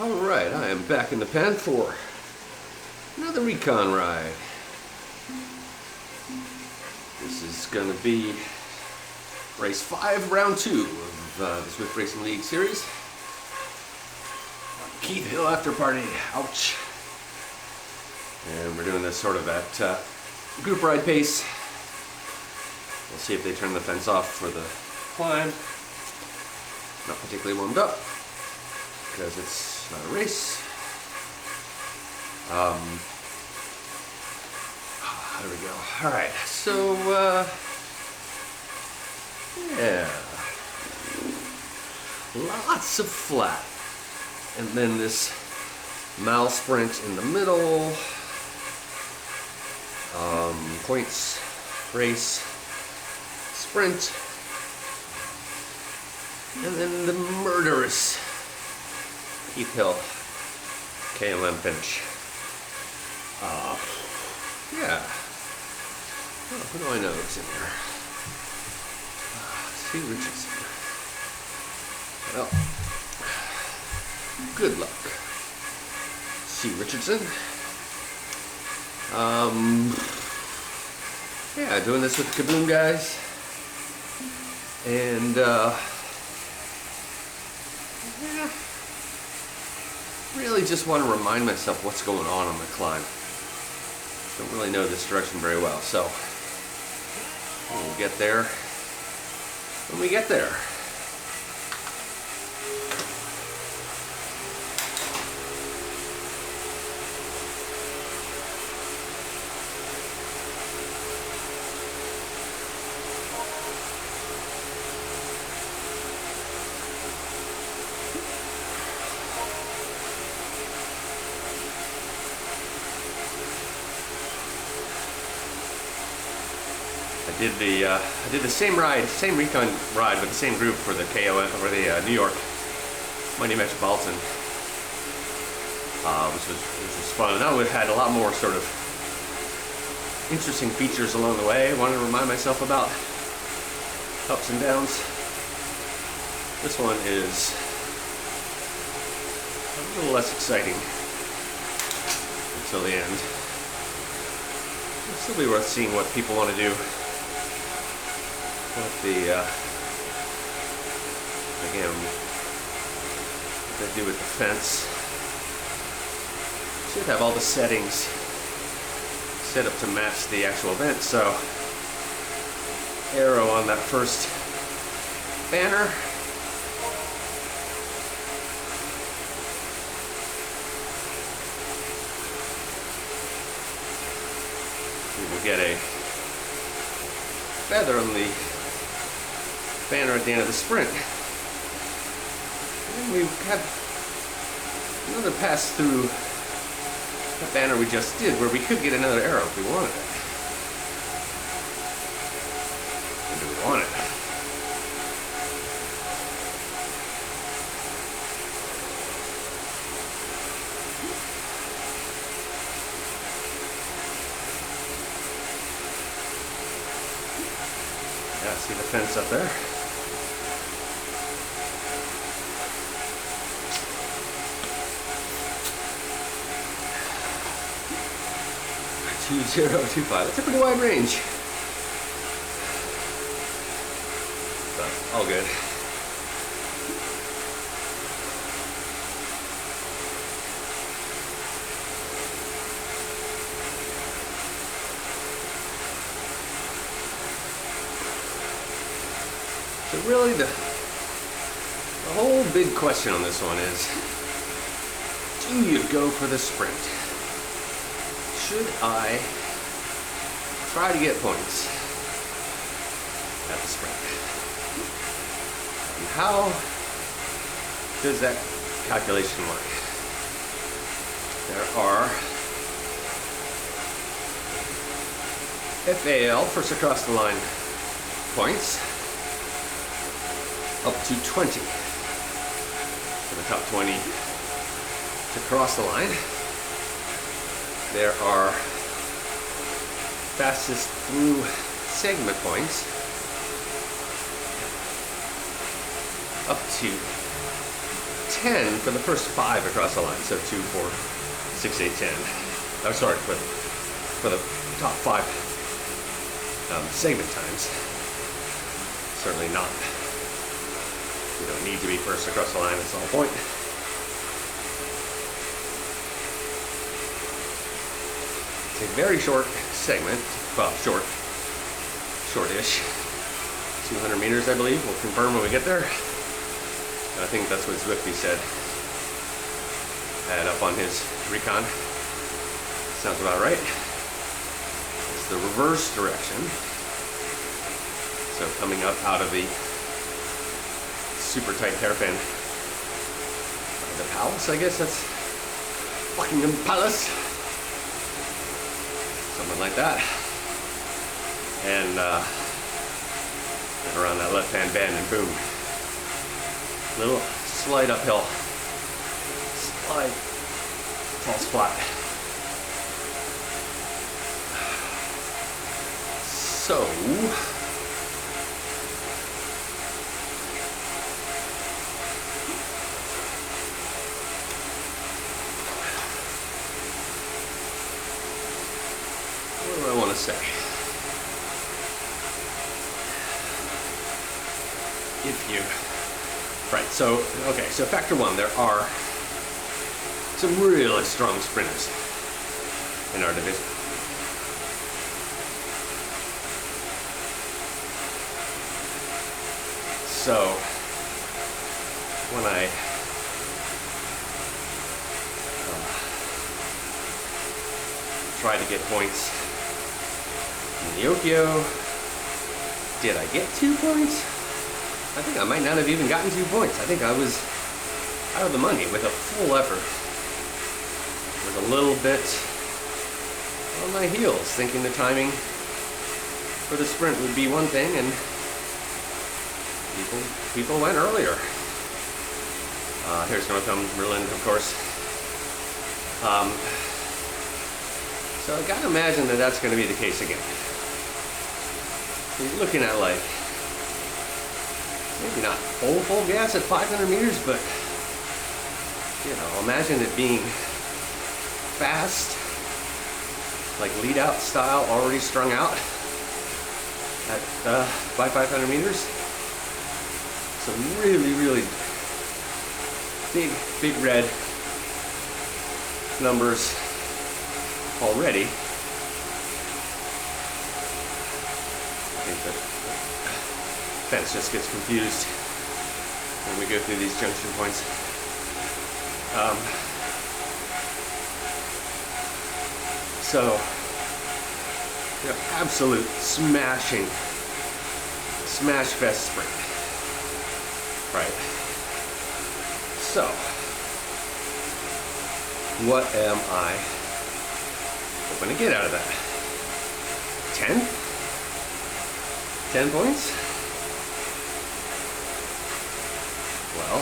Alright, I am back in the pen for another Recon ride. This is going to be race 5, round 2 of the Zwift Racing League series. Keith Hill after party, ouch. And we're doing this sort of at group ride pace. We'll see if they turn the fence off for the climb. Not particularly warmed up, because it's not a race. There we go. Alright, so, yeah. Lots of flat. And then this mile sprint in the middle. Points, race, sprint. And then the murderous Keith Hill KLM finish. Yeah. Oh, who do I know is in there? C. Richardson. Well, good luck, C. Richardson. Yeah, doing this with the Kaboom guys. And, yeah, really just want to remind myself what's going on the climb. Don't really know this direction very well, so we'll get there when we get there. I did the same ride, same Recon ride with the same group for the KO or the New York Mighty Metropolitan, which was fun. And that had a lot more sort of interesting features along the way. I wanted to remind myself about ups and downs. This one is a little less exciting until the end. It'll still be worth seeing what people want to do. What again, what they do with the fence. Should have all the settings set up to match the actual event. So, arrow on that first banner. We will get a feather on the banner at the end of the sprint. And we have another pass through the banner we just did, where we could get another arrow if we wanted it. Or do we want it? Yeah, see the fence up there? 2025. That's a pretty wide range. But all good. So really the whole big question on this one is, do you go for the sprint? Should I try to get points at the sprint? And how does that calculation work? There are FAL, first across the line points, up to 20 for the top 20 to cross the line. There are fastest through segment points up to 10 for the first 5 across the line. So 2, 4, 6, 8, 10. Oh, sorry, for the top 5 segment times. Certainly not. You don't need to be first across the line, that's the whole point. It's a very short segment. Well, short-ish. 200 meters, I believe. We'll confirm when we get there. I think that's what Zwifty said. Had up on his Recon. Sounds about right. It's the reverse direction. So coming up out of the super tight hairpin. The palace, I guess that's Buckingham Palace. Something like that. And around that left-hand bend and boom. Little slight uphill. Slight false flat. So what do I want to say? Right, so, okay, so factor 1, there are some really strong sprinters in our division. So, when I tried to get points in the Okio, did I get 2 points? I think I might not have even gotten 2 points. I think I was out of the money with a full effort. Was a little bit on my heels, thinking the timing for the sprint would be one thing, and people went earlier. Here's Northumberland, of course. So I gotta imagine that that's going to be the case again. So you're looking at like, maybe not full gas at 500 meters, but you know, imagine it being fast, like lead out style, already strung out at by 500 meters. So really big red numbers already. I think that fence just gets confused when we go through these junction points. So, you know, absolute smash fest sprint, right? So, what am I hoping to get out of that? 10? 10 points? Well,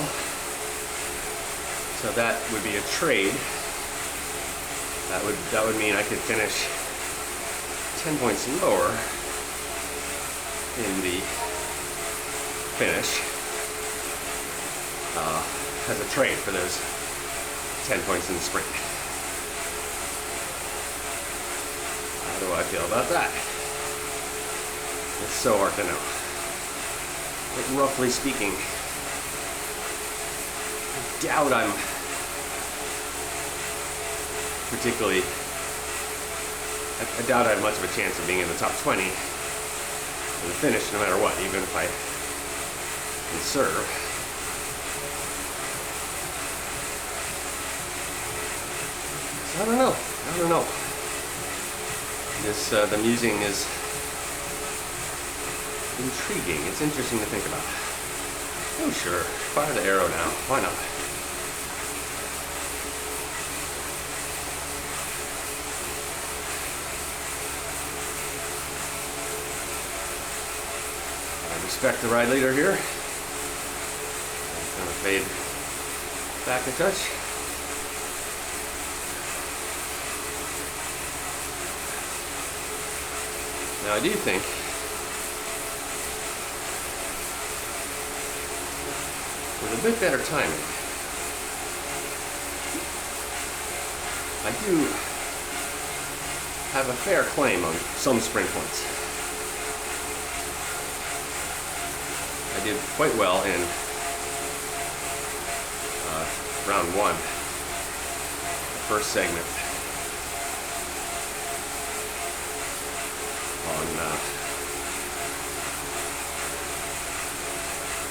so that would be a trade. That would mean I could finish 10 points lower in the finish as a trade for those 10 points in the sprint. How do I feel about that? It's so hard to know. But roughly speaking, I doubt I'm particularly, I doubt I have much of a chance of being in the top 20 in the finish no matter what, even if I can serve. So I don't know. This, the musing is intriguing. It's interesting to think about. Oh sure, fire the arrow now. Why not? I respect the ride leader here. I'm gonna fade back a touch. Now I do think with a bit better timing, I do have a fair claim on some spring points. I did quite well in round 1, the first segment on,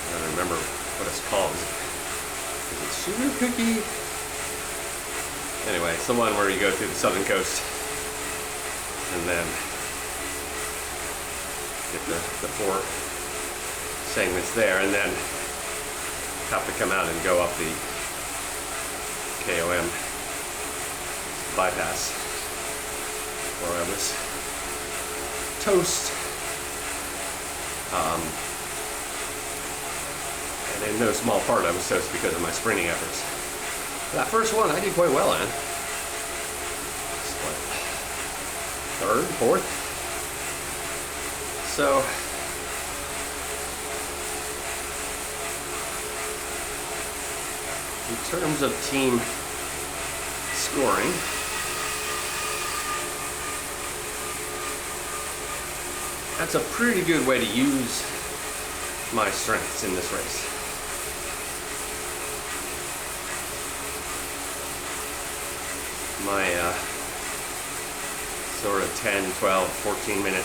I don't remember what it's called. Is it Sugar Cookie? Anyway, it's the one where you go through the southern coast and then get the 4 segments there, and then have to come out and go up the KOM bypass where I was toast. And in no small part I was toast because of my sprinting efforts. That first one I did quite well in. It's like 3rd, 4th. So in terms of team scoring, that's a pretty good way to use my strengths in this race. My sort of 10, 12, 14 minute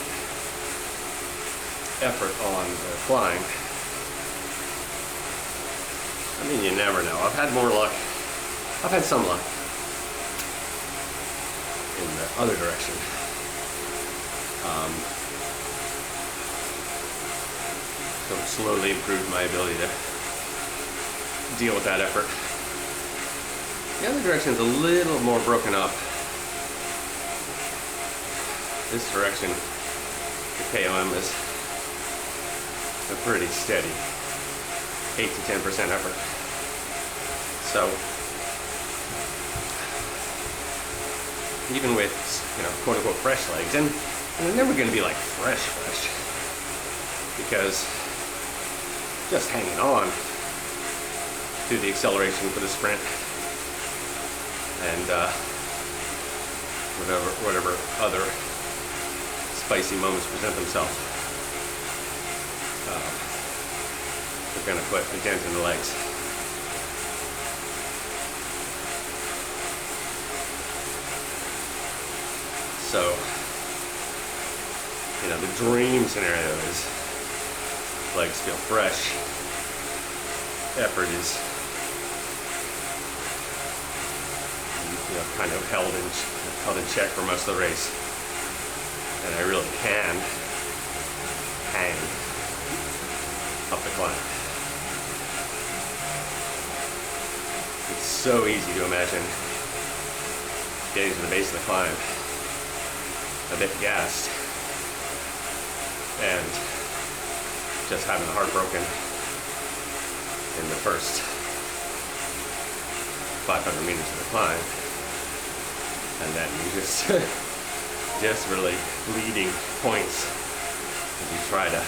effort on the climb. I mean, you never know. I've had more luck. I've had some luck in the other direction. So I've slowly improved my ability to deal with that effort. The other direction is a little more broken up. This direction, the KOM, is a pretty steady 8 to 10% effort. So even with, quote unquote fresh legs, and they're never going to be like fresh, because just hanging on to the acceleration for the sprint and whatever other spicy moments present themselves, they're going to put a dent in the legs. So, the dream scenario is legs feel fresh, effort is kind of held in check for most of the race, and I really can hang up the climb. It's so easy to imagine getting to the base of the climb a bit gassed and just having the heart broken in the first 500 meters of the climb, and then you just really bleeding points as you try to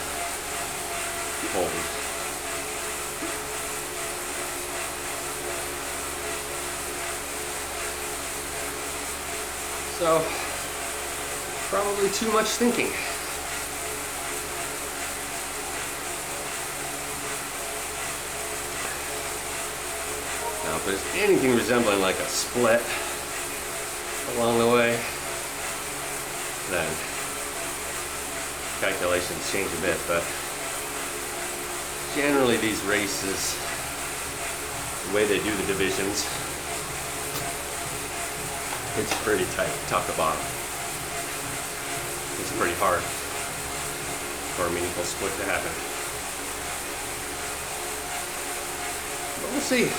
hold. So, probably too much thinking. Now, if there's anything resembling like a split along the way, then calculations change a bit, but generally these races, the way they do the divisions, it's pretty tight, top to bottom. It's pretty hard for a meaningful split to happen. But we'll see.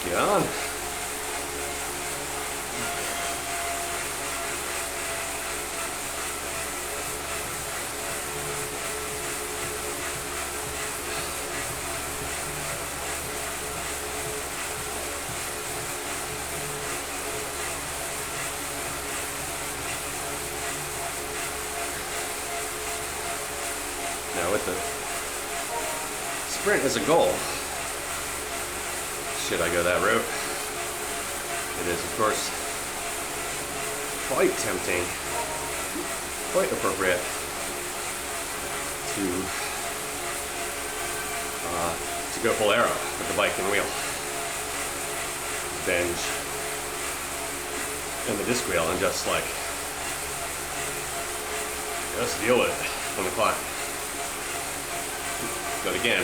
Get on. sprint as a goal, should I go that route, it is of course quite tempting, quite appropriate to go full aero with the bike and wheel. Binge in the disc wheel and just deal with it on the climb. But again,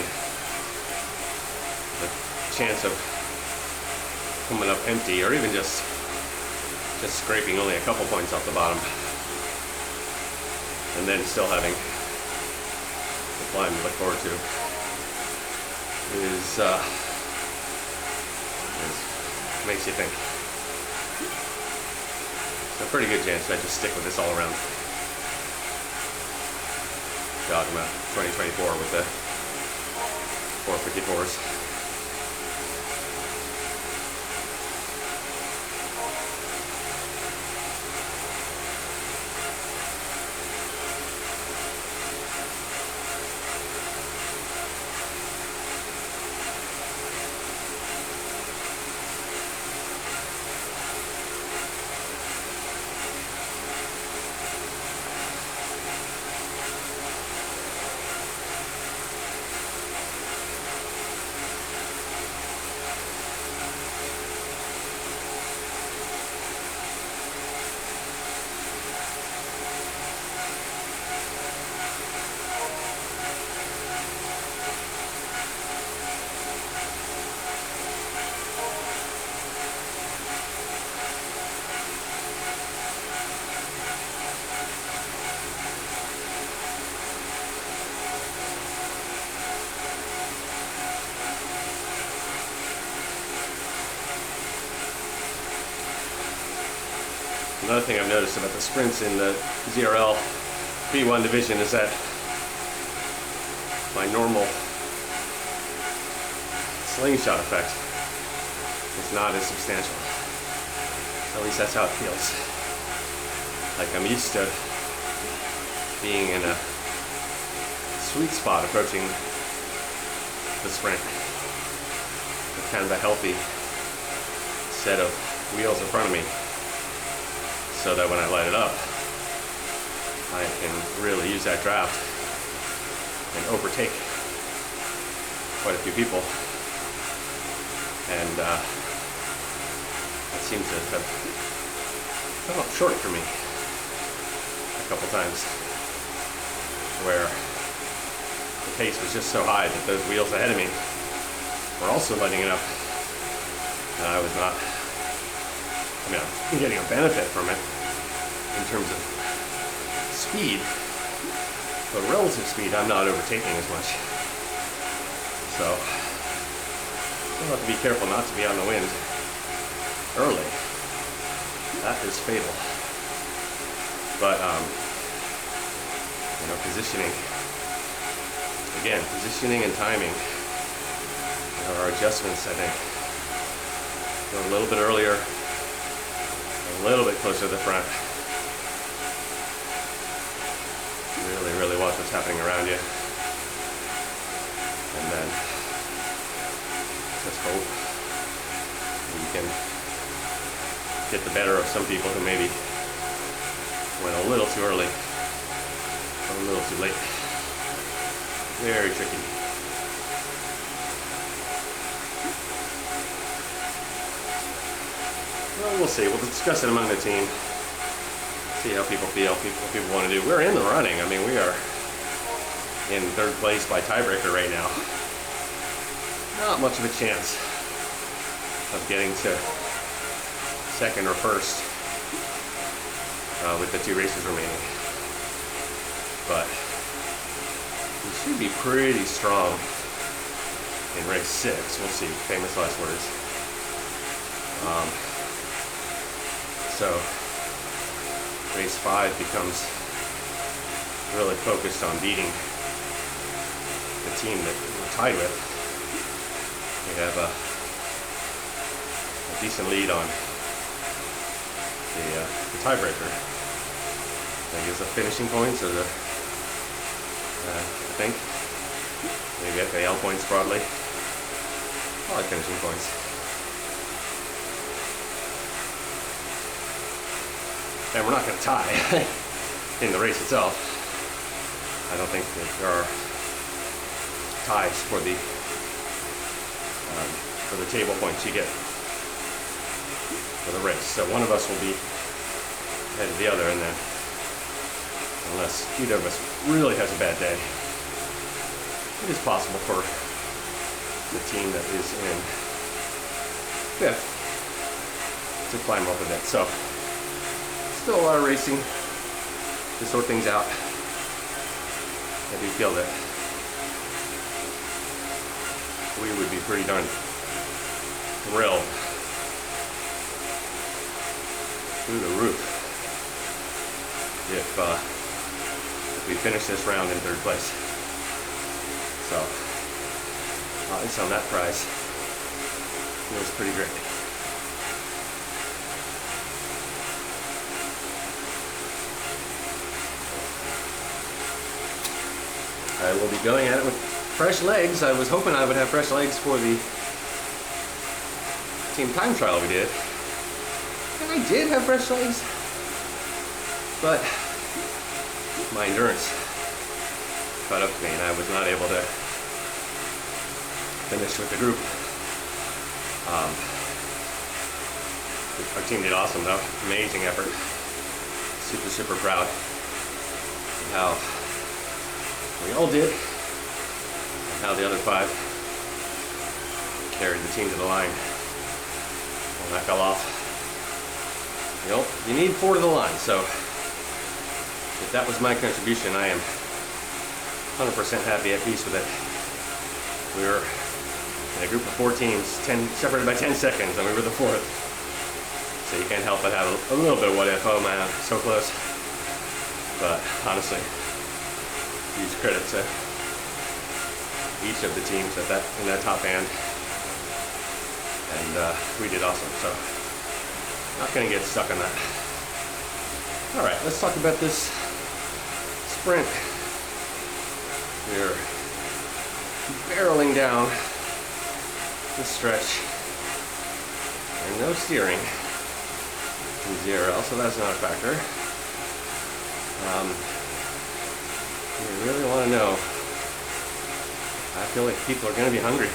the chance of coming up empty or even just scraping only a couple points off the bottom and then still having the climb to look forward to is makes you think. So a pretty good chance I just stick with this all around. Dogma 2024 with the 454s. Another thing I've noticed about the sprints in the ZRL B1 division is that my normal slingshot effect is not as substantial. At least that's how it feels. Like I'm used to being in a sweet spot approaching the sprint with kind of a healthy set of wheels in front of me, so that when I light it up, I can really use that draft and overtake quite a few people. And that seems to have come up short for me a couple times, where the pace was just so high that those wheels ahead of me were also lighting it up, and I was not. I mean, I'm getting a benefit from it in terms of speed, but relative speed, I'm not overtaking as much. So, you'll have to be careful not to be on the wind early. That is fatal. But, positioning. Again, positioning and timing are adjustments, I think. Go a little bit earlier, a little bit closer to the front. Really watch what's happening around you. And then just hope you can get the better of some people who maybe went a little too early or a little too late. Very tricky. Well, we'll see. We'll discuss it among the team. See how people feel, what people want to do. We're in the running. I mean, we are in third place by tiebreaker right now. Not much of a chance of getting to second or first with the two races remaining. But we should be pretty strong in race 6. We'll see. Famous last words. So race 5 becomes really focused on beating the team that we're tied with. We have a decent lead on the tiebreaker. That gives the finishing points, or I think. maybe FAL points broadly. I like finishing points. And we're not going to tie in the race itself. I don't think that there are ties for the table points you get for the race. So one of us will be ahead of the other, and then unless either of us really has a bad day, it is possible for the team that is in fifth to climb up a bit. So still a lot of racing to sort things out. I do feel that we would be pretty darn thrilled through the roof if we finish this round in third place. So at least on that prize, it was pretty great. I will be going at it with fresh legs. I was hoping I would have fresh legs for the team time trial we did. And I did have fresh legs, but my endurance caught up to me and I was not able to finish with the group. Our team did awesome though. Amazing effort. Super, super proud of how we all did, and how the other 5 carried the team to the line. When I fell off, you know, you need 4 to the line, so if that was my contribution, I am 100% happy, at peace with it. We were in a group of 4 teams, separated by 10 seconds, and we were the 4th. So you can't help but have a little bit of what if, oh man, so close. But honestly, huge credit to each of the teams in that top band, and we did awesome. So not gonna get stuck on that. All right, let's talk about this sprint. We're barreling down this stretch, and no steering in ZRL, so that's not a factor. You really want to know. I feel like people are going to be hungry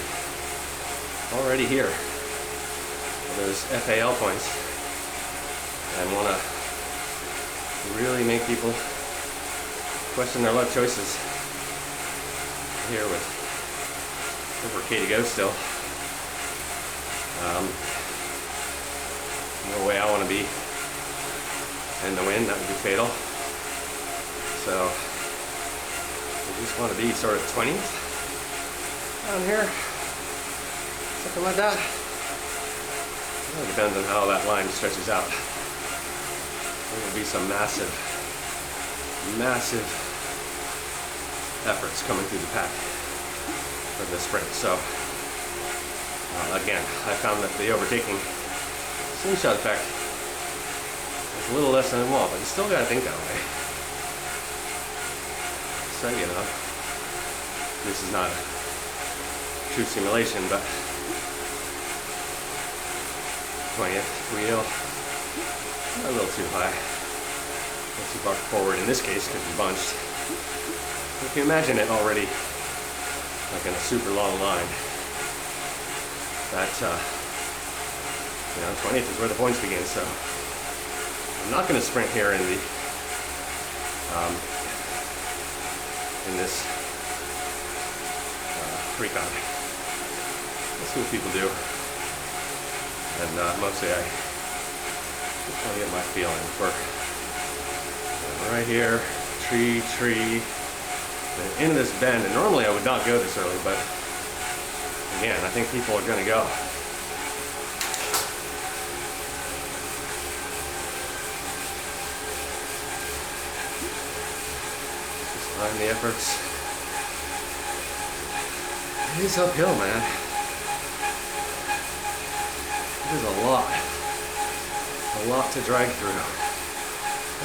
already here for those FAL points, and want to really make people question their life choices here with over K to go still. No way I want to be in the win. That would be fatal. So we just want to be sort of 20th down here, something like that. It depends on how that line stretches out. There will be some massive, massive efforts coming through the pack for this sprint. So again, I found that the overtaking slingshot effect is a little less than I want, but you still got to think that way. So, you know, this is not a true simulation, but 20th wheel, a little too high, a little too far forward in this case because we bunched. If you imagine it already like in a super long line, that, you know, 20th is where the points begin, so I'm not going to sprint here in the in this Recon. Let's see what people do. And mostly I just want to get my feeling for right here, tree, the end of this bend. And normally I would not go this early, but again, I think people are going to go. Behind the efforts. It is uphill, man. It is a lot to drag through. I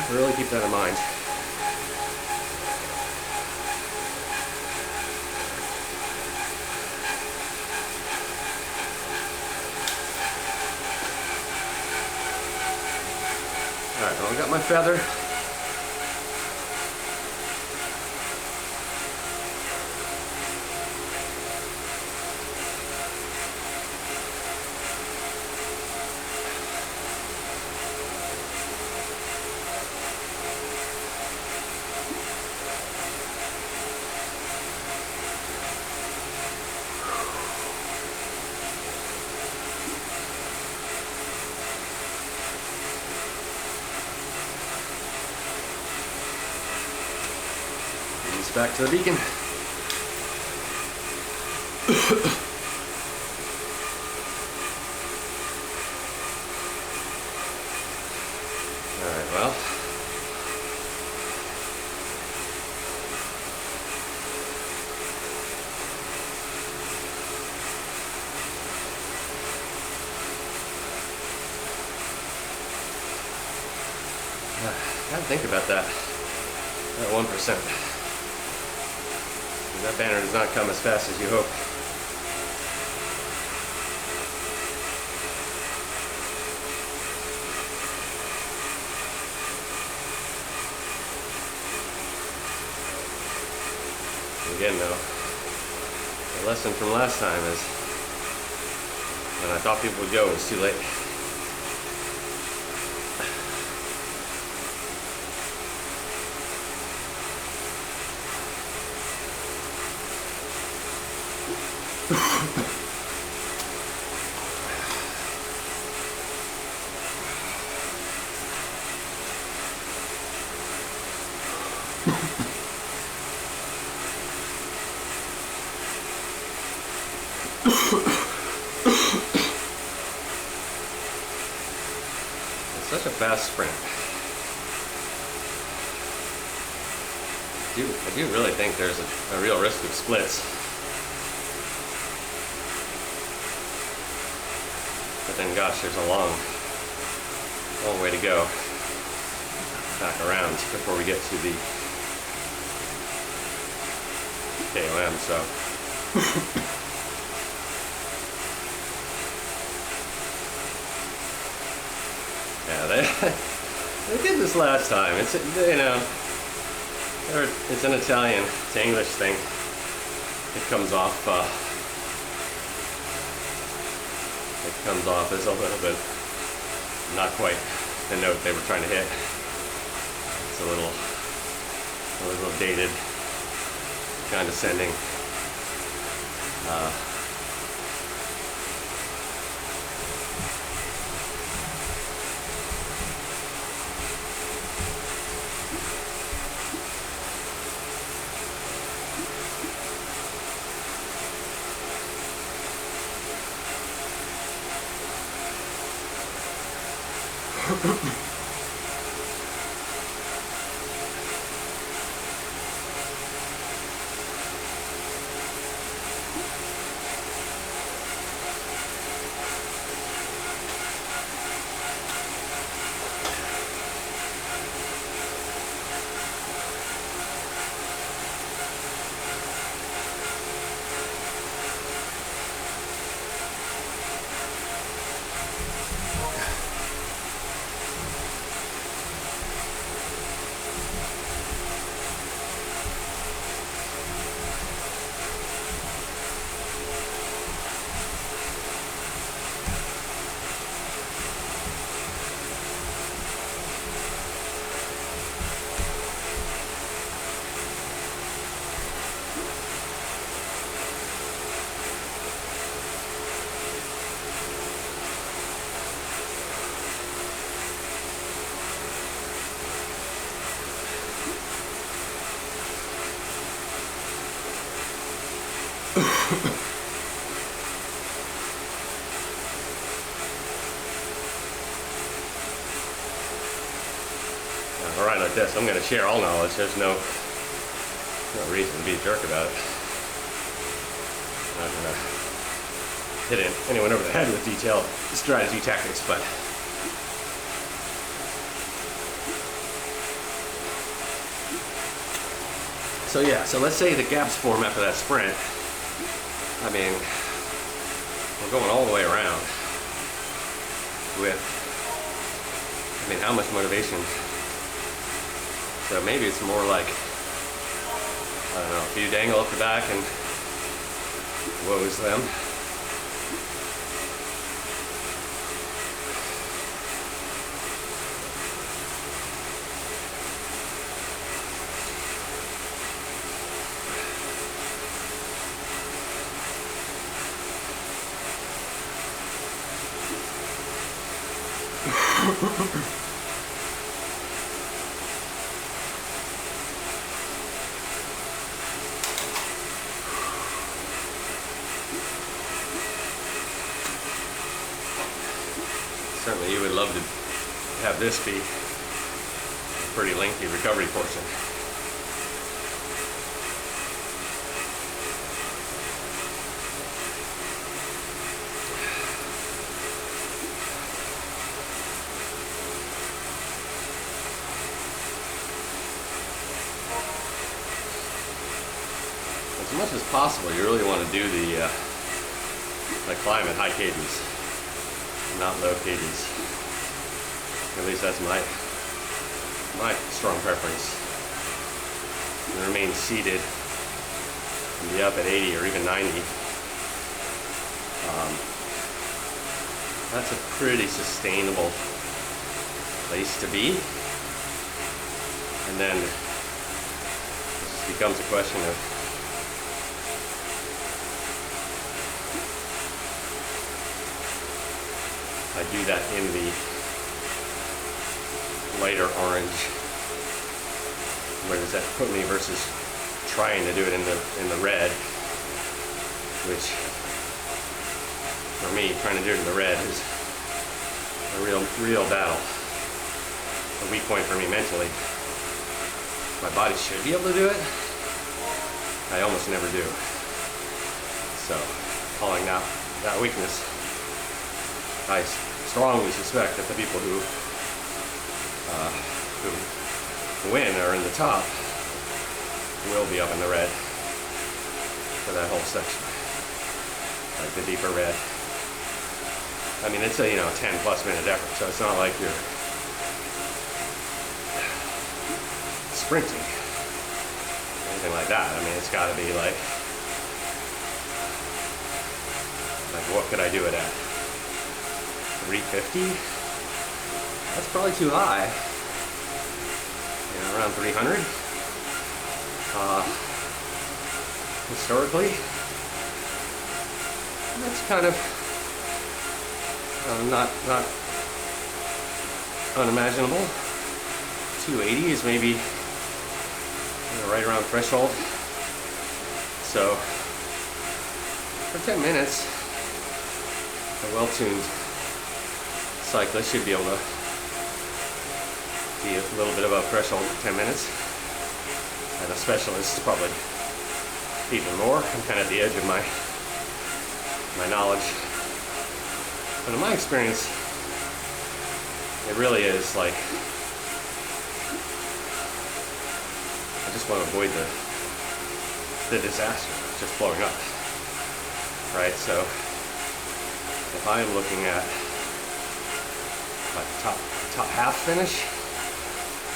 have to really keep that in mind. Alright, well, I got my feather. Back to the beacon. Alright, well. Gotta think about that. That 1%. That banner does not come as fast as you hope. Again, though, the lesson from last time is when I thought people would go, it was too late. It's such a fast sprint. I do really think there's a real risk of splits. But then, gosh, there's a long way to go back around before we get to the KOM, so. Yeah, they did this last time. It's, you know, it's an Italian to English thing. It comes off as a little bit not quite the note they were trying to hit. It's a little dated, condescending. Alright, like this, I'm going to share all knowledge. There's no reason to be a jerk about it. I'm not going to hit anyone over the head with detailed strategy tactics, but so yeah, so let's say the gaps form after that sprint. I mean, we're going all the way around with I mean, how much motivation? So maybe it's more like, I don't know, if you dangle up the back and woes them. Certainly you would love to have this be a pretty lengthy recovery portion. As much as possible, you really want to do the climb at high cadence, not low cadence. At least that's my strong preference. And remain seated and be up at 80 or even 90. That's a pretty sustainable place to be. And then it just becomes a question of I do that in the lighter orange. Where does that put me versus trying to do it in the red, which for me, trying to do it in the red is a real battle. A weak point for me mentally. My body should be able to do it. I almost never do. So, calling out that weakness, I strongly suspect that the people who win or in the top will be up in the red for that whole section, like the deeper red. I mean, it's a 10+ minute effort, so it's not like you're sprinting, anything like that. I mean, it's got to be like what could I do it at? 350? That's probably too high. Around 300. Historically, that's kind of not unimaginable. 280 is maybe right around threshold. So for 10 minutes, a well-tuned cyclist should be able to be a little bit above threshold for 10 minutes. And a specialist probably even more. I'm kind of at the edge of my knowledge. But in my experience, it really is like, I just want to avoid the disaster just blowing up. Right? So if I am looking at like top half finish,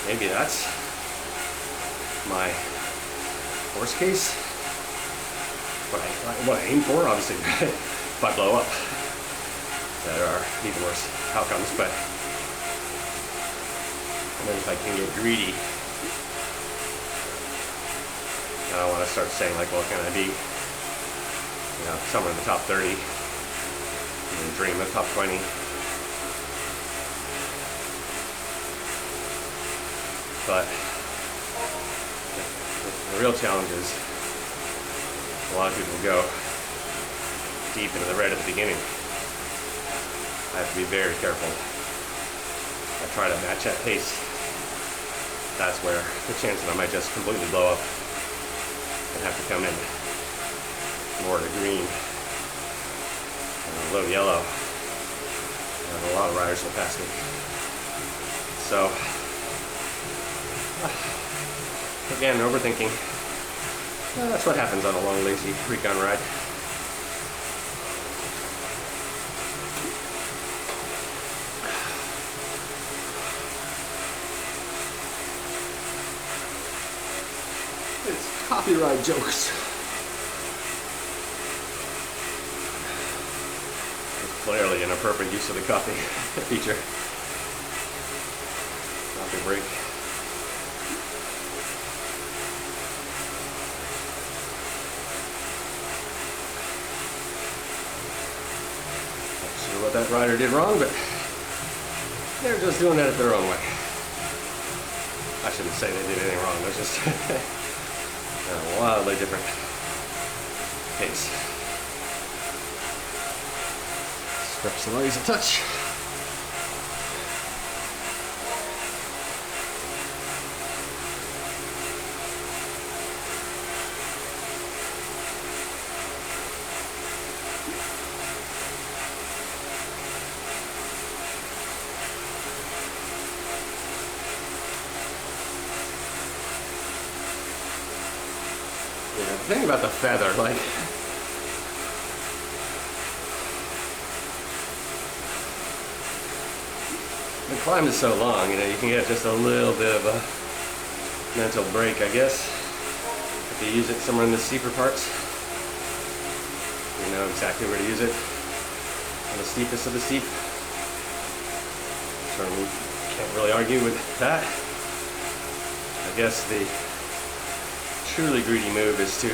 maybe that's my worst case. What I aim for, obviously, if I blow up, there are even worse outcomes. But and then if I can get greedy, I want to start saying like, well, can I be, somewhere in the top 30, even dream of top 20. But the real challenge is a lot of people go deep into the red at the beginning. I have to be very careful. I try to match that pace. That's where the chance that I might just completely blow up and have to come in more to green and a low yellow. And a lot of riders will pass me. So, again, overthinking. That's what happens on a long, lazy Recon ride. copyright jokes. It's clearly an inappropriate use of the coffee feature. Coffee break. Not sure what that rider did wrong, but they're just doing it their own way. I shouldn't say they did anything wrong. It was just a wildly different case. Stretch the legs a touch. Yeah, the thing about the feather, like, the climb is so long, you know, you can get just a little bit of a mental break, I guess, if you use it somewhere in the steeper parts. You know exactly where to use it on the steepest of the steep. So we can't really argue with that. I guess the truly greedy move is to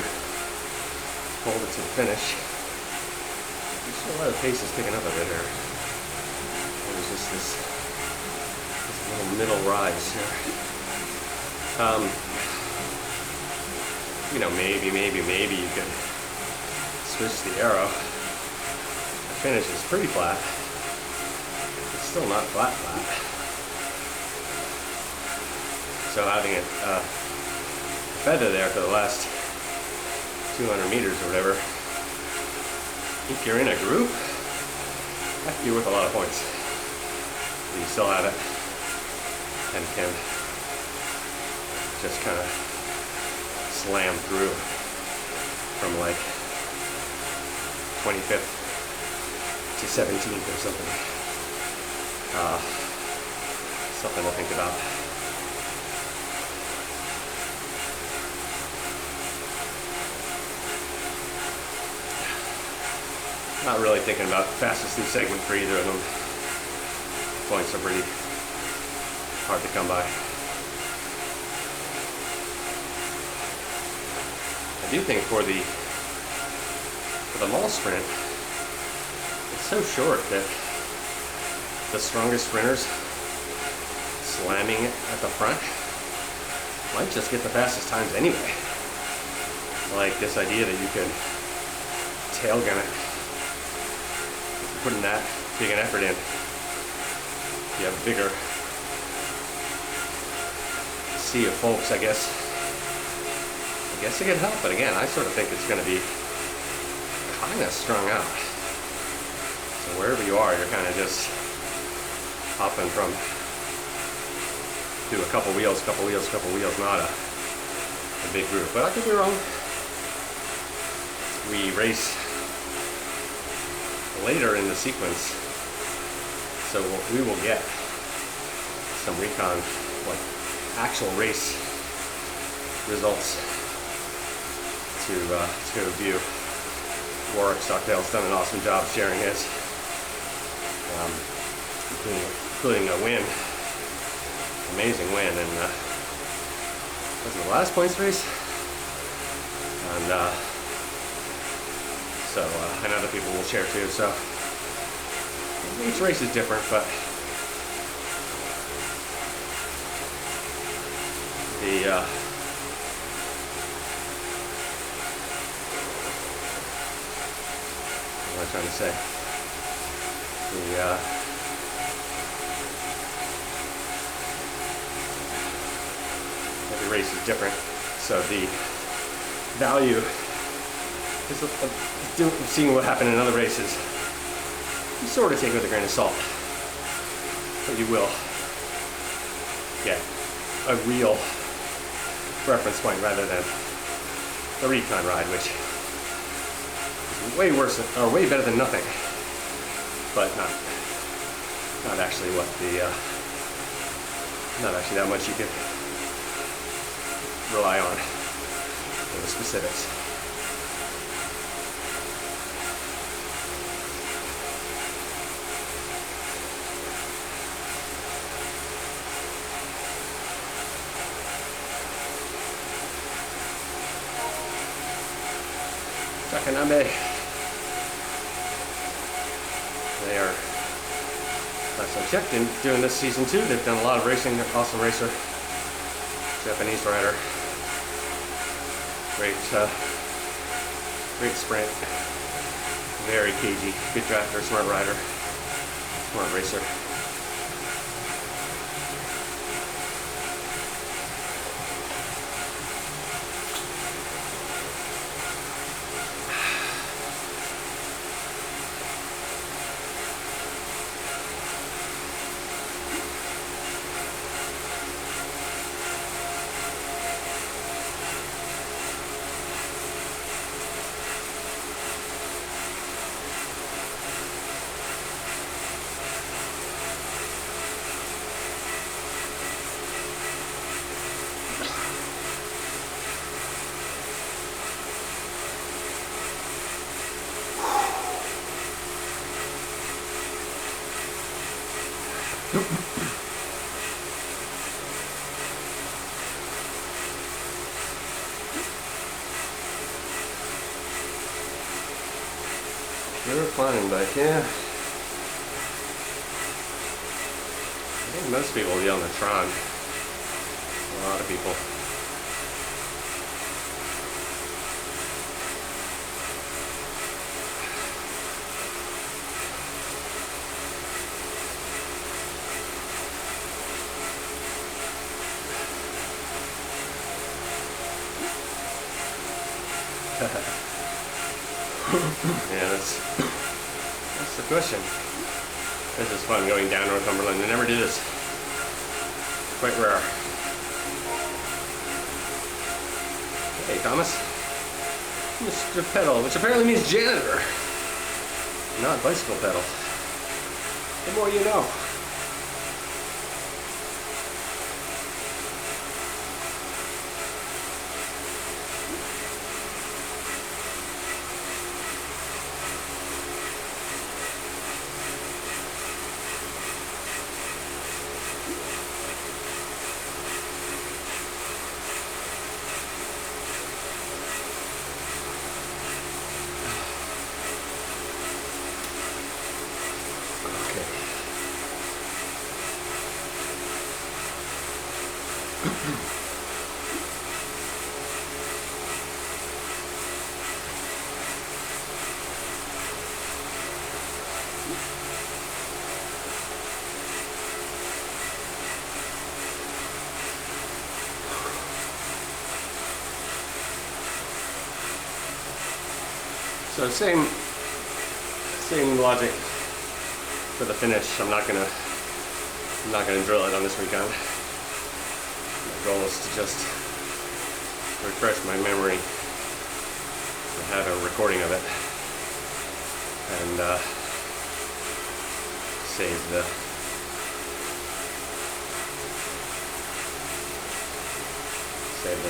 hold it to the finish. Just a lot of pace is picking up a bit here. There's just this little middle rise here. You know, maybe you could switch the arrow. The finish is pretty flat. It's still not flat. So having it feather there for the last 200 meters or whatever, if you're in a group, that could be worth a lot of points. But you still have it and can just kind of slam through from like 25th to 17th or something. Something to think about. Not really thinking about fastest through segment for either of them. Points are pretty hard to come by. I do think for the mall sprint, it's so short that the strongest sprinters slamming it at the front might just get the fastest times anyway. Like this idea that you could tail gun it, putting that big an effort in. You have a bigger sea of folks, I guess it could help, but again, I sort of think it's going to be kind of strung out. So wherever you are, you're kind of just hopping from do a couple wheels, not a big group. But I could be wrong. We race later in the sequence, so we will get some Recon, like actual race results to view. Warwick Stockdale's done an awesome job sharing his, including a win, amazing win, and was it the last points race? And and other people will share too. So each race is different, but what am I trying to say? Every race is different, so the value is seeing what happened in other races. You sort of take it with a grain of salt, but you will get a real reference point rather than the Recon ride, which is way worse or way better than nothing, but not actually what not actually that much you could rely on. the specifics. Takanabe. They are, last I checked, in doing this season too. They've done a lot of racing. They're an awesome racer. Japanese rider. Great sprint. Very cagey. Good drafter, smart rider, smart racer. Sure fun, but yeah. I think most people will be on the Tron. A lot of people. Yeah, that's the question. This is fun going down Northumberland. I never do this. Quite rare. Hey, Thomas. Mr. Pedal, which apparently means janitor, not bicycle pedal. The more you know. So same logic for the finish. I'm not gonna drill it on this Recon. My goal is to just refresh my memory and have a recording of it, and save the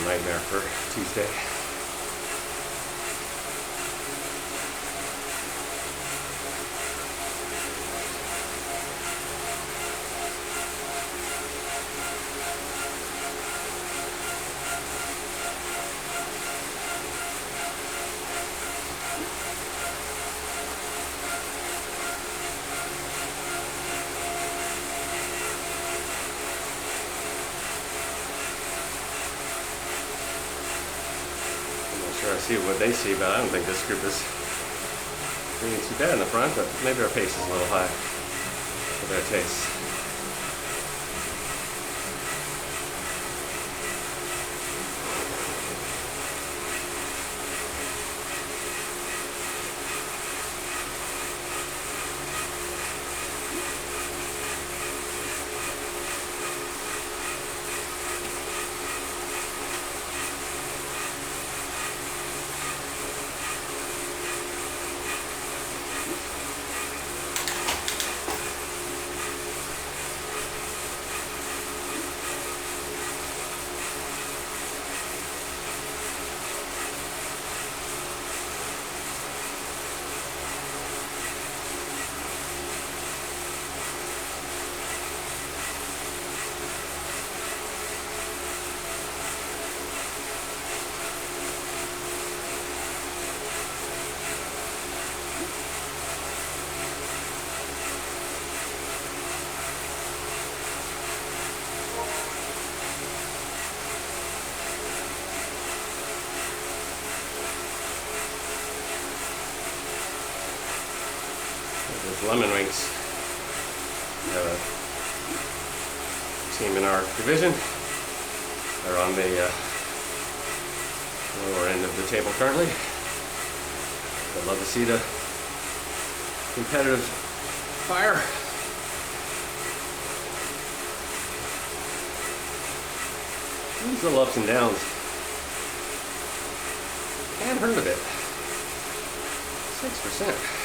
nightmare for Tuesday. I see what they see, but I don't think this group is doing too bad in the front, but maybe our pace is a little high for their taste. with lemon wings. We have a team in our division. They're on the lower end of the table currently. I'd love to see the competitive fire. These little ups and downs can hurt a bit. 6%.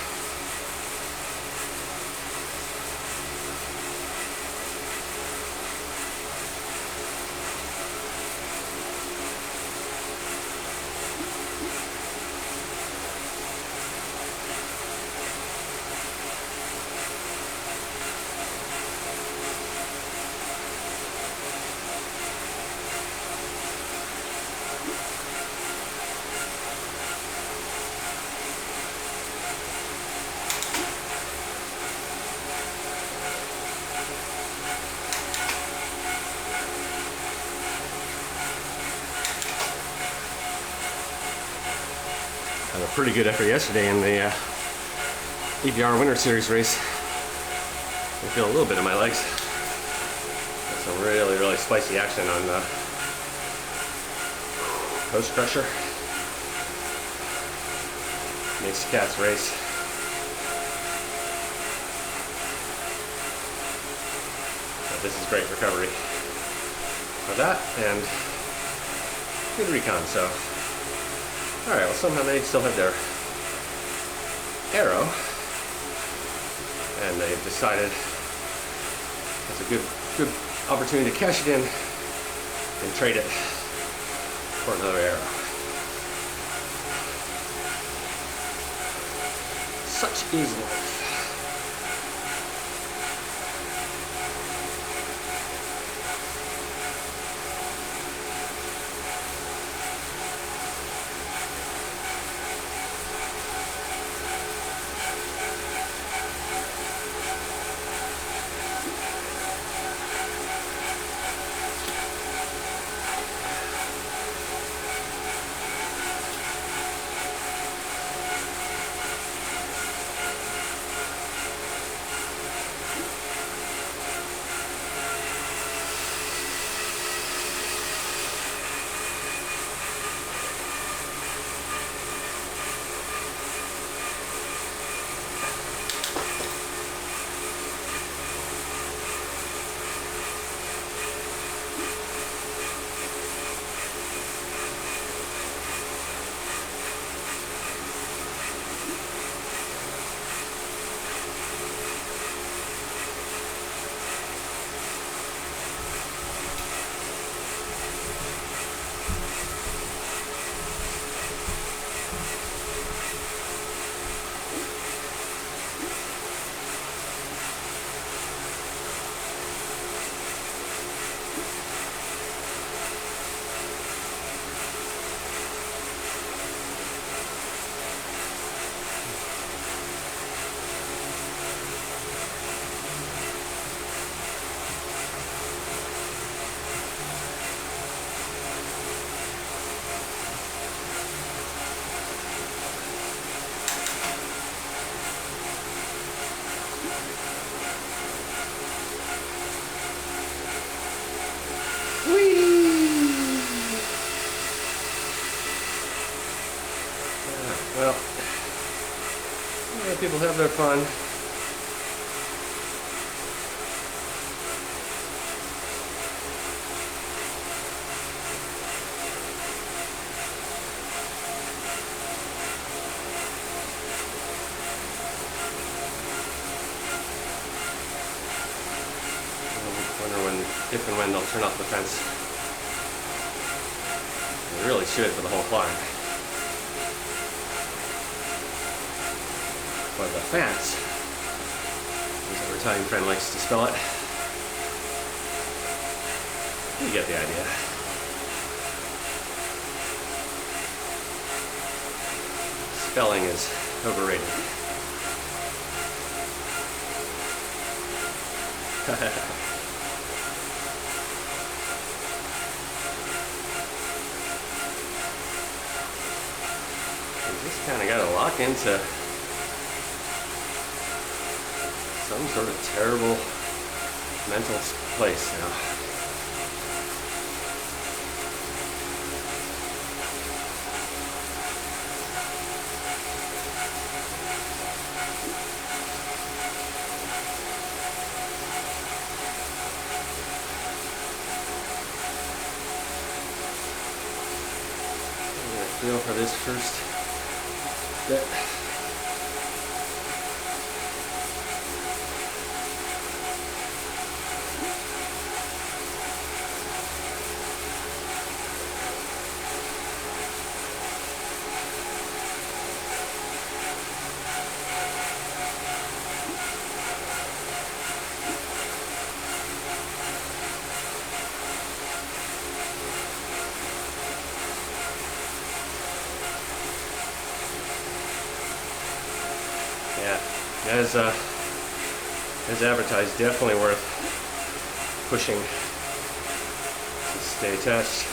Had a pretty good effort yesterday in the EBR Winter Series race. I feel a little bit in my legs. Got some really, really spicy action on the Coast Crusher. Makes Cats race. But this is great recovery for that and good recon. So. Alright, well somehow they still have their arrow, and they've decided it's a good opportunity to cash it in and trade it for another arrow. Such is life. Well, yeah, people have their fun. I wonder if and when they'll turn off the fence. They really should for the whole climb. But the fence, as our Italian friend likes to spell it, you get the idea. Spelling is overrated. You just kind of got to lock into some sort of terrible mental place now. I'm gonna feel for this first bit. Yeah, as advertised, definitely worth pushing to stay attached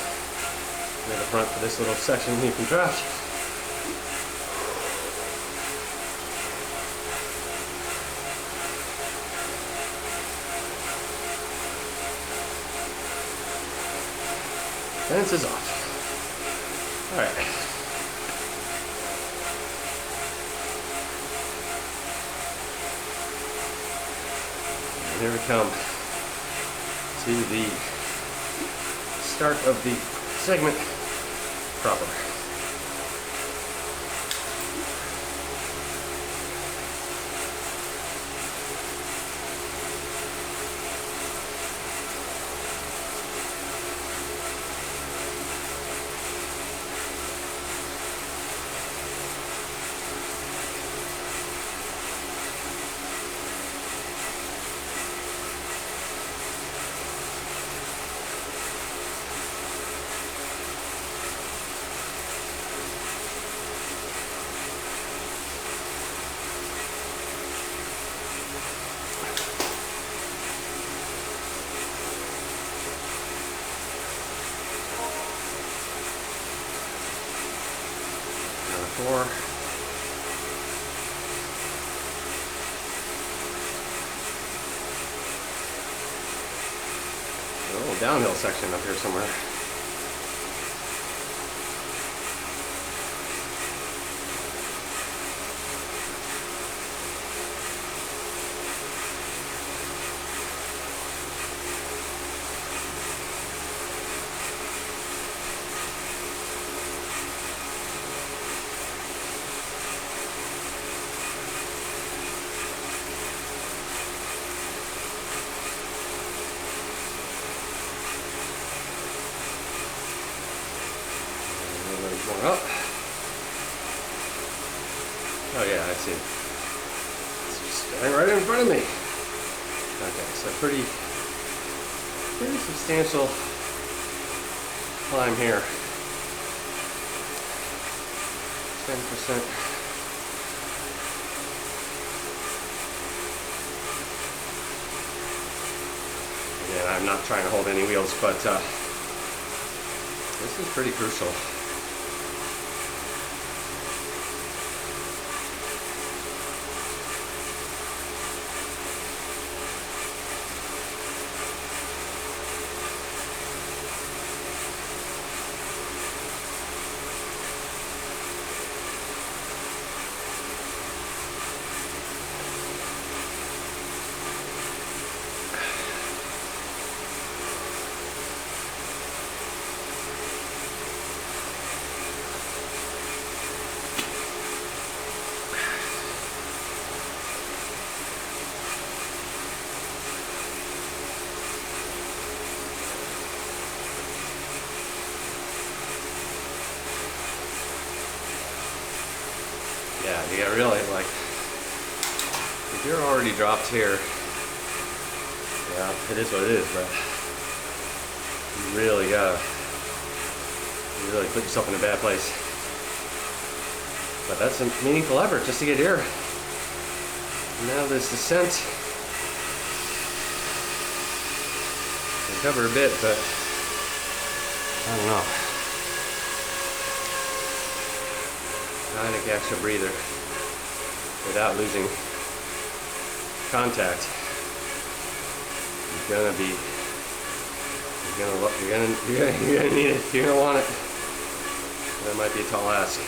near the front for this little section you can draft. Fence is off. All right. Here we come to the start of the segment proper. Four. A little downhill section up here somewhere. More up. Oh yeah, I see. It's just standing right in front of me. Okay, so pretty substantial climb here. 10%. Again, I'm not trying to hold any wheels, but this is pretty crucial. Yeah, you gotta realize, like, if you're already dropped here, yeah, it is what it is, but you really put yourself in a bad place. But that's a meaningful effort just to get here. Now this descent can cover a bit, but I don't know. Trying to catch a breather without losing contact, you're gonna need it. You're gonna want it. That might be a tall ask.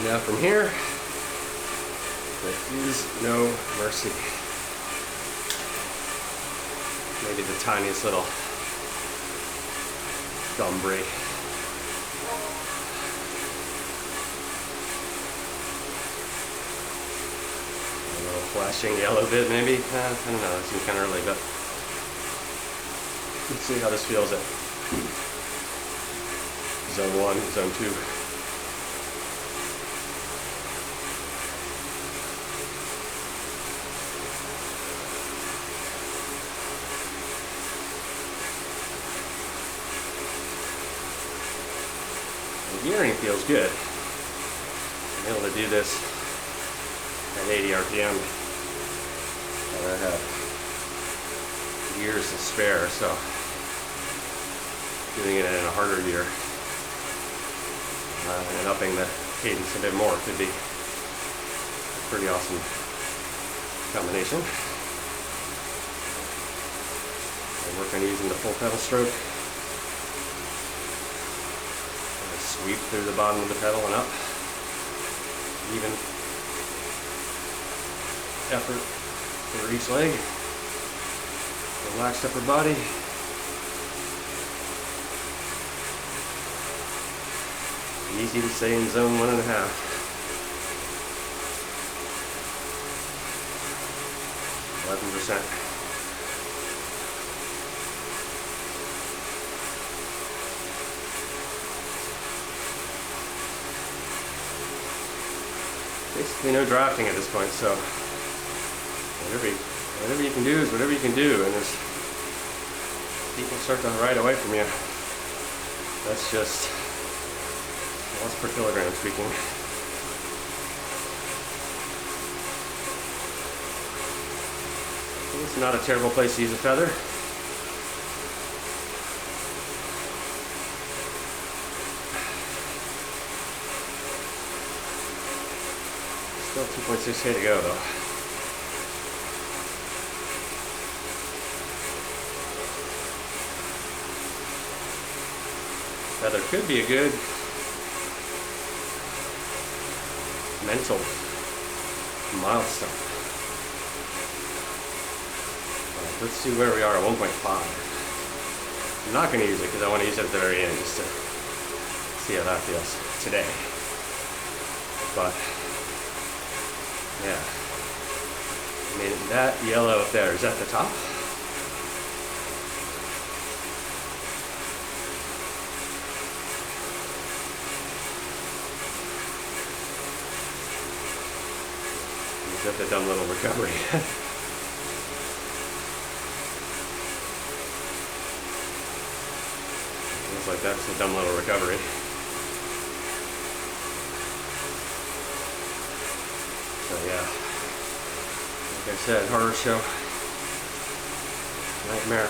Now from here, there is no mercy. Maybe the tiniest little thumb break. A little flashing yellow bit maybe. I don't know, it seems kind of early, but let's see how this feels at zone 1, zone 2. The gearing feels good. I'm able to do this at 80 RPM. And I have gears to spare, so doing it in a harder gear and upping the cadence a bit more could be a pretty awesome combination. I work on using the full pedal stroke. Sweep through the bottom of the pedal and up. Even effort for each leg. Relaxed upper body. Easy to stay in zone 1.5. %. Basically no drafting at this point, so whatever you can do is whatever you can do, and as people start to ride away from you, that's just loss per kilogram speaking. It's not a terrible place to use a feather. Still 2.6K to go though. Feather could be a good mental milestone. Let's see where we are at 1.5. I'm not going to use it because I want to use it at the very end just to see how that feels today. But yeah, I mean, that yellow up there, is that the top? Is that the dumb little recovery? Looks like that's a dumb little recovery. So yeah, like I said, horror show, nightmare.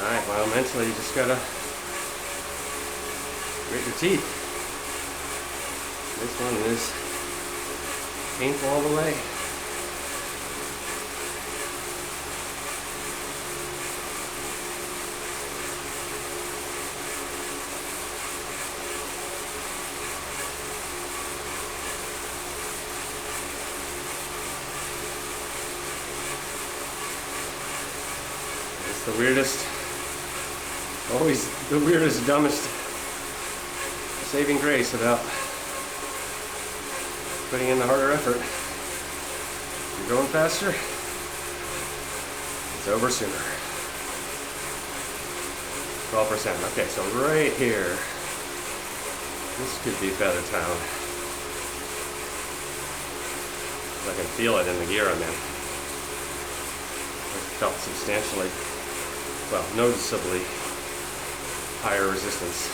Alright, well mentally you just gotta grit your teeth. This one is painful all the way. The weirdest, always the weirdest, dumbest saving grace about putting in the harder effort. You're going faster, it's over sooner. 12%. Okay, so right here, this could be Feather Town. I can feel it in the gear I'm in. It felt substantially, well, noticeably higher resistance.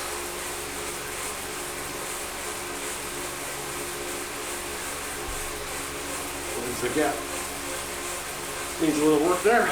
There's the gap. Needs a little work there.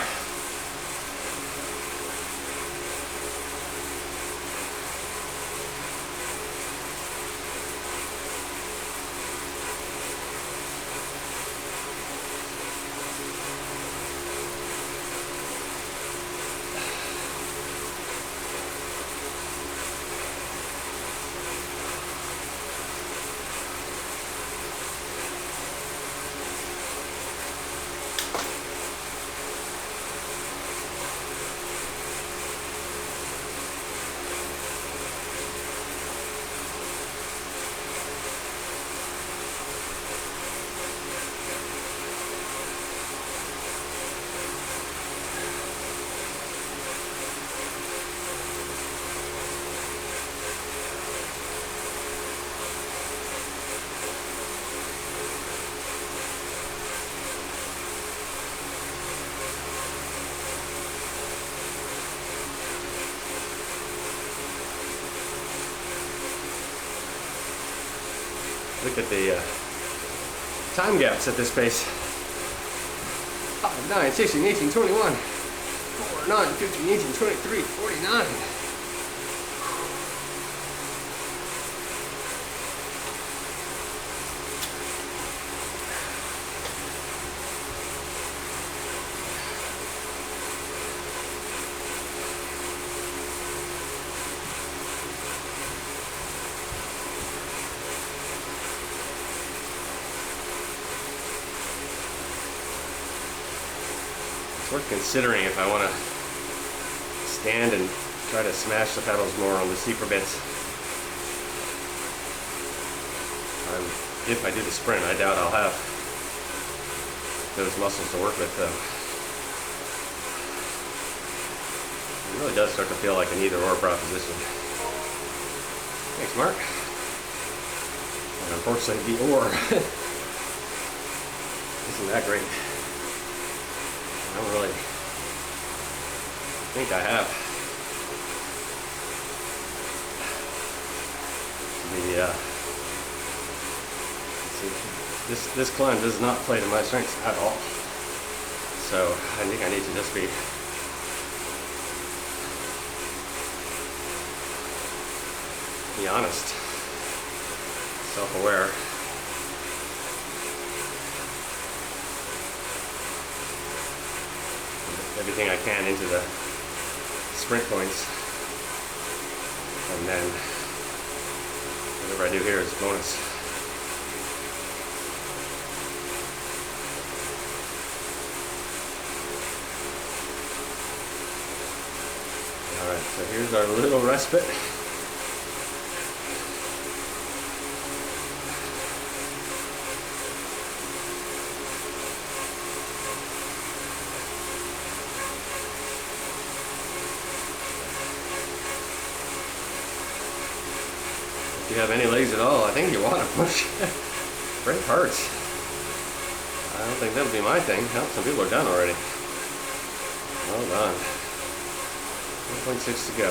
Look at the time gaps at this pace. 5, 9, 16, 18, 21. 4, 9, 15, 18, 23, 49. It's worth considering if I want to stand and try to smash the pedals more on the steeper bits. If I do the sprint, I doubt I'll have those muscles to work with though. It really does start to feel like an either-or proposition. Thanks, Mark. And unfortunately, the or isn't that great. I don't really think I have this climb does not play to my strengths at all. So I think I need to just be honest, self-aware. Everything I can into the sprint points, and then whatever I do here is bonus. Alright, so here's our little respite. If you have any legs at all, I think you want to push brake parts. I don't think that'll be my thing. Oh, some people are done already. Well done. 1.6 to go.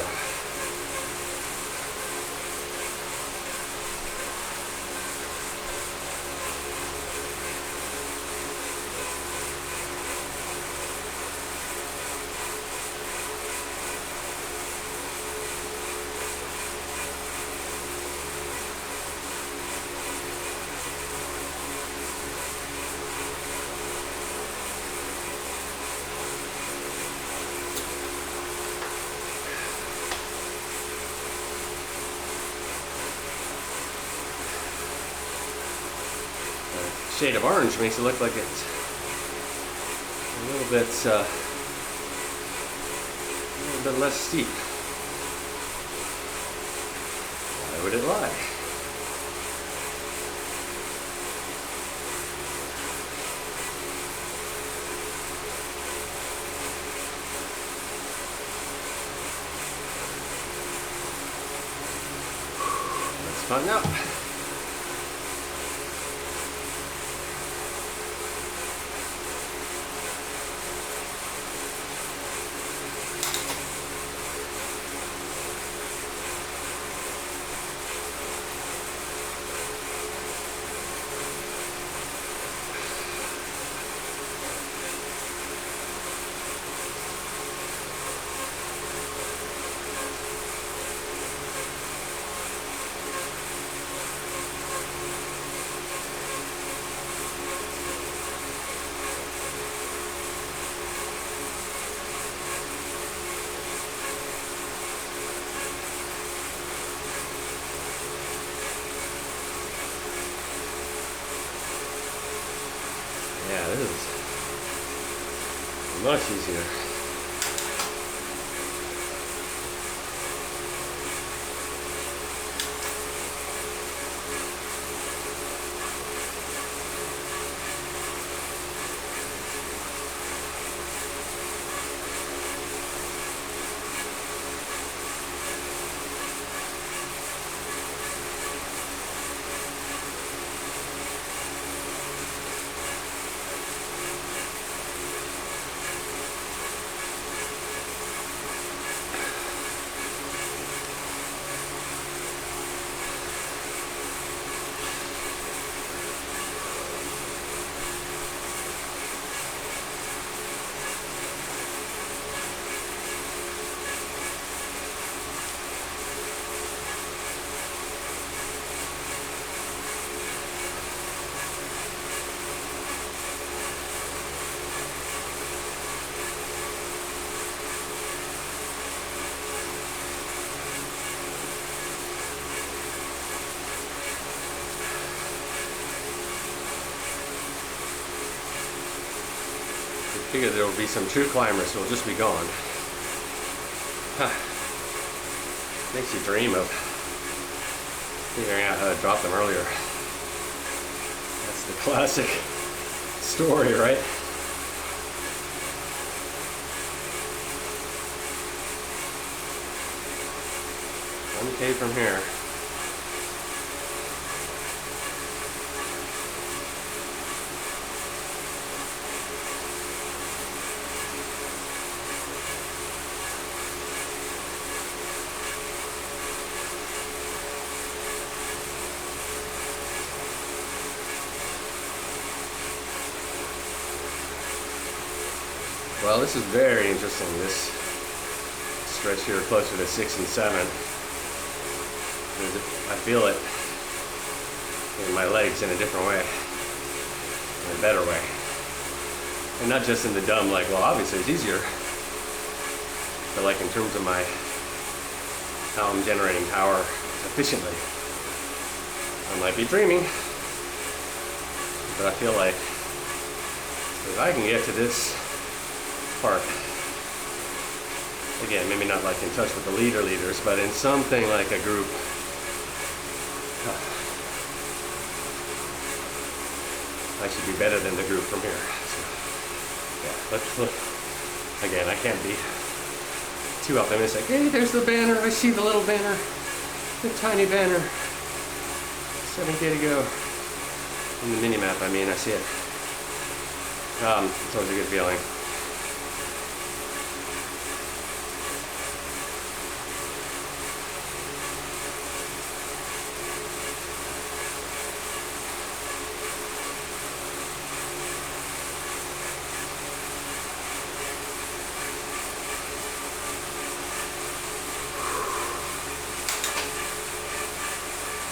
Shade of orange makes it look like it's a little bit less steep. Why would it lie? Let's find out. Yeah, this is much easier. figure there will be some true climbers who will just be gone. Huh. Makes you dream of figuring out how to drop them earlier. That's the classic story, right? 1K from here. Well, this is very interesting, this stretch here closer to 6 and 7. I feel it in my legs in a different way, in a better way. And not just in the dumb, like, well, obviously it's easier, but like in terms of how I'm generating power efficiently. I might be dreaming, but I feel like if I can get to this part, again, maybe not like in touch with the leaders, but in something like a group, I should be better than the group from here. So, yeah, let's look. Again, I can't be too optimistic. Hey, there's the banner. I see the little banner, the tiny banner. 7K to go. In the mini map, I mean, I see it. It's always a good feeling.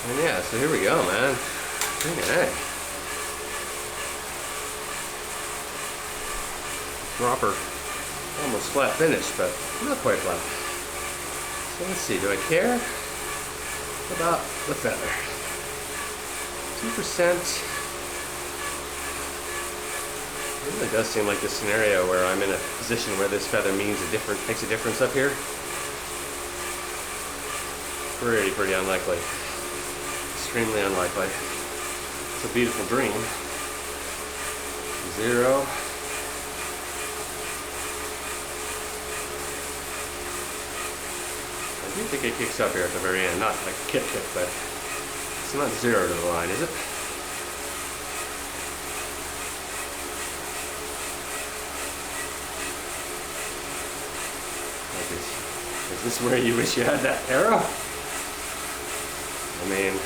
And yeah, so here we go, man. Hey. Proper, almost flat finish, but not quite flat. So let's see, do I care about the feather? 2%. It really does seem like this scenario where I'm in a position where this feather makes a difference up here. Pretty unlikely. Extremely unlikely. It's a beautiful dream. 0. I do think it kicks up here at the very end. Not like a kick, but it's not 0 to the line, is it? Like is this where you wish you had that arrow? I mean,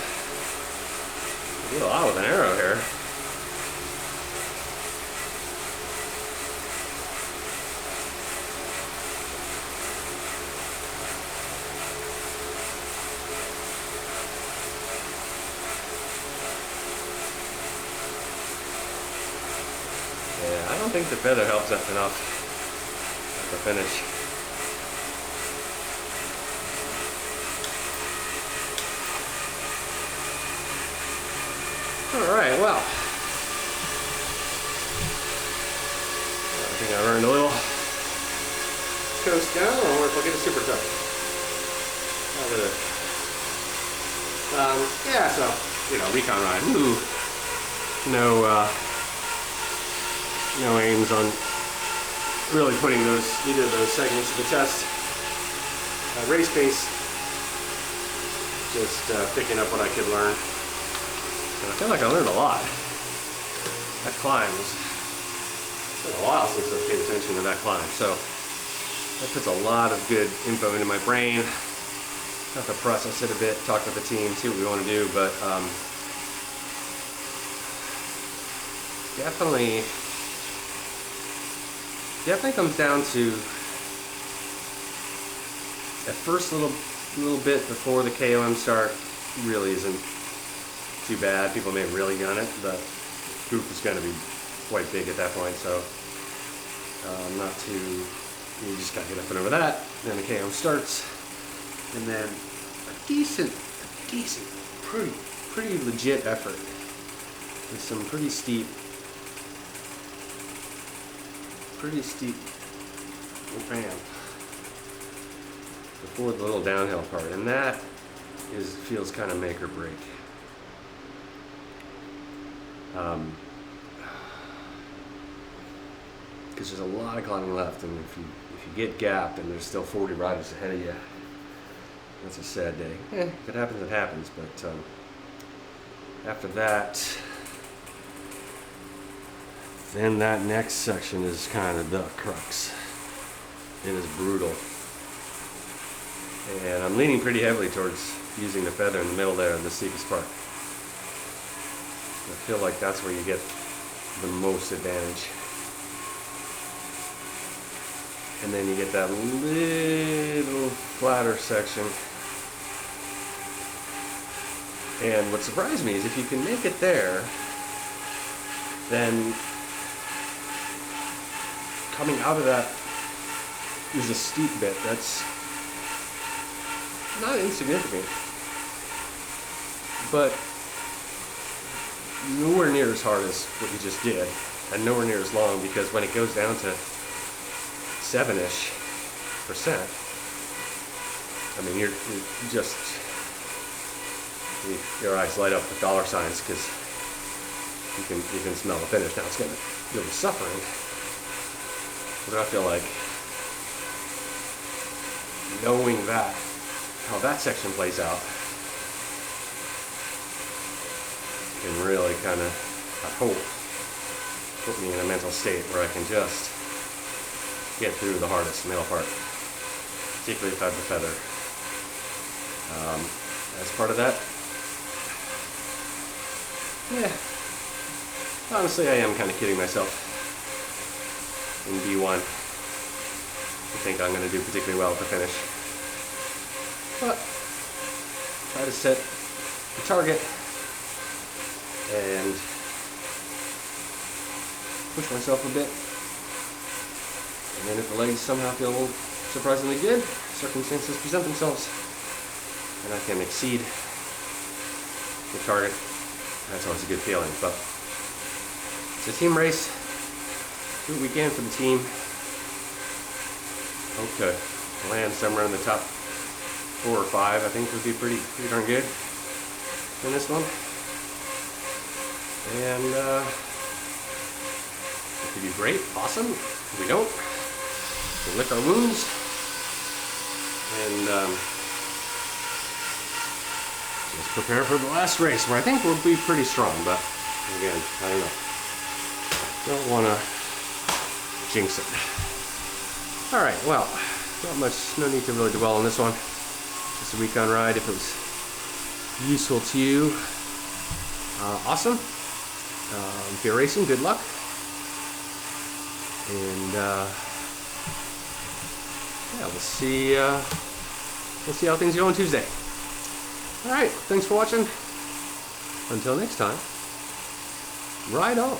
you do a lot with an arrow here. Yeah, I don't think the feather helps us enough at the finish. Alright, well, I think I earned a little coast down, or if I'll get a super tuck. Yeah, so, Recon ride. Woo! No aims on really putting either of those segments to the test. Race pace, just picking up what I could learn. And I feel like I learned a lot. That climb it's been a while since I've paid attention to that climb, so that puts a lot of good info into my brain. Have to process it a bit, talk with the team, see what we want to do, but definitely comes down to that first little bit before the KOM start really isn't too bad. People may really gun it. The group is going to be quite big at that point, so you just got to get up and over that. Then the KOM starts, and then a decent, pretty legit effort with some pretty steep pretty steep ramp before the little downhill part, and that feels kind of make or break. Because there's a lot of climbing left, and if you get gapped and there's still 40 riders ahead of you, that's a sad day. If it happens, it happens. But after that, then that next section is kind of the crux. It is brutal. And I'm leaning pretty heavily towards using the feather in the middle there in the steepest part. I feel like that's where you get the most advantage. And then you get that little flatter section. And what surprised me is if you can make it there, then coming out of that is a steep bit that's not insignificant, but nowhere near as hard as what you just did, and nowhere near as long, because when it goes down to 7-ish%, I mean, you're just, your eyes light up with dollar signs because you can smell the finish. Now it's you'll be suffering, but I feel like knowing that, how that section plays out, can really kind of, I hope, put me in a mental state where I can just get through the hardest middle part, particularly if I have the feather. As part of that, yeah, honestly I am kind of kidding myself in B1 to think I'm going to do particularly well at the finish. But try to set the target and push myself a bit. And then if the legs somehow feel surprisingly good, circumstances present themselves, and I can exceed the target. That's always a good feeling. But it's a team race. Do what we can for the team. Hope to land somewhere in the top 4 or 5. I think would be pretty darn good in this one. And if we do great, awesome. If we don't, we'll lick our wounds and just prepare for the last race, where I think we'll be pretty strong. But again, I don't know. Don't want to jinx it. All right, well, not much, no need to really dwell on this one. Just a Recon ride. If it was useful to you, awesome. If you're racing, good luck. And yeah, we'll see how things go on Tuesday. All right, thanks for watching. Until next time, ride on.